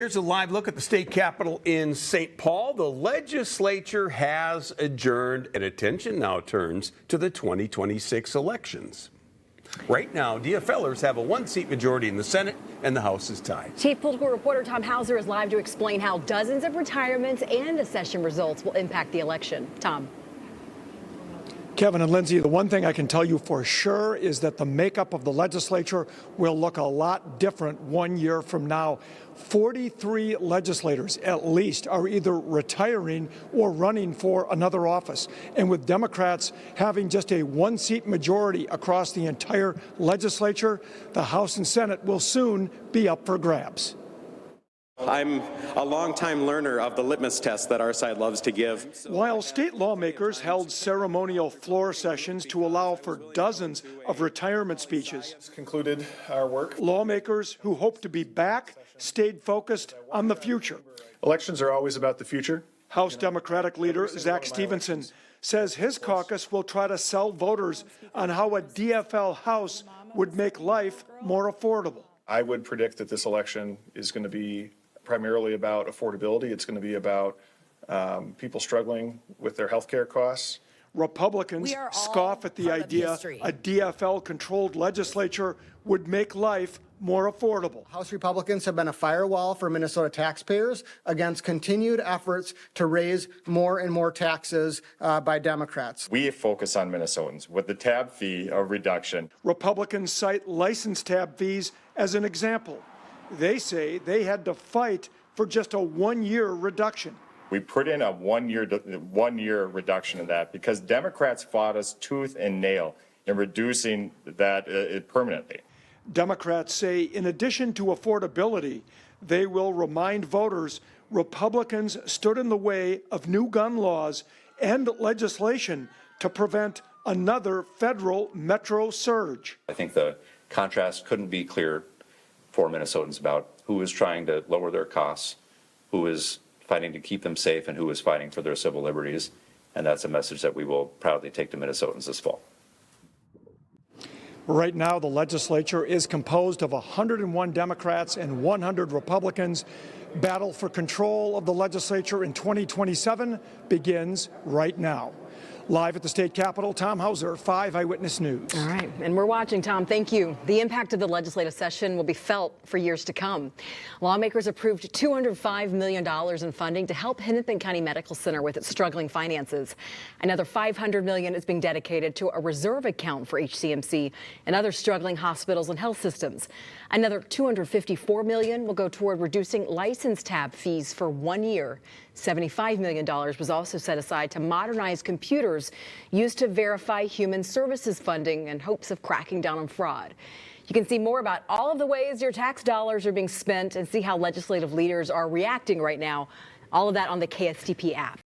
Here's a live look at the state capitol in St. Paul. The legislature has adjourned, and attention now turns to the 2026 elections. Right now, DFLers have a one-seat majority in the Senate, and the House is tied. Chief Political Reporter Tom Hauser is live to explain how dozens of retirements and accession results will impact the election. Tom. Kevin and Lindsay, the one thing I can tell you for sure is that the makeup of the legislature will look a lot different 1 year from now. 43 legislators, at least, are either retiring or running for another office. And with Democrats having just a one-seat majority across the entire legislature, the House and Senate will soon be up for grabs. I'm a longtime learner of the litmus test that our side loves to give. While state lawmakers held ceremonial floor sessions to allow for dozens of retirement speeches, concluded our work. Lawmakers who hope to be back stayed focused on the future. Elections are always about the future. House Democratic leader Zach Stevenson says his caucus will try to sell voters on how a DFL House would make life more affordable. I would predict that this election is going to be primarily about affordability. It's going to be about people struggling with their health care costs. Republicans scoff at the idea a DFL-controlled legislature would make life more affordable. House Republicans have been a firewall for Minnesota taxpayers against continued efforts to raise more and more taxes by Democrats. We focus on Minnesotans with the tab fee reduction. Republicans cite license tab fees as an example. They say they had to fight for just a one-year reduction. We put in a one-year reduction in that because Democrats fought us tooth and nail in reducing that permanently. Democrats say in addition to affordability, they will remind voters Republicans stood in the way of new gun laws and legislation to prevent another federal metro surge. I think the contrast couldn't be clearer for Minnesotans about who is trying to lower their costs, who is fighting to keep them safe, and who is fighting for their civil liberties. And that's a message that we will proudly take to Minnesotans this fall. Right now, the legislature is composed of 101 Democrats and 100 Republicans. Battle for control of the legislature in 2027 begins right now. Live at the state capitol, Tom Hauser, 5 Eyewitness News. All right, and we're watching, Tom. Thank you. The impact of the legislative session will be felt for years to come. Lawmakers approved $205 million in funding to help Hennepin County Medical Center with its struggling finances. Another $500 million is being dedicated to a reserve account for HCMC and other struggling hospitals and health systems. Another $254 million will go toward reducing license tab fees for 1 year. $75 million was also set aside to modernize computers used to verify human services funding in hopes of cracking down on fraud. You can see more about all of the ways your tax dollars are being spent and see how legislative leaders are reacting right now. All of that on the KSTP app.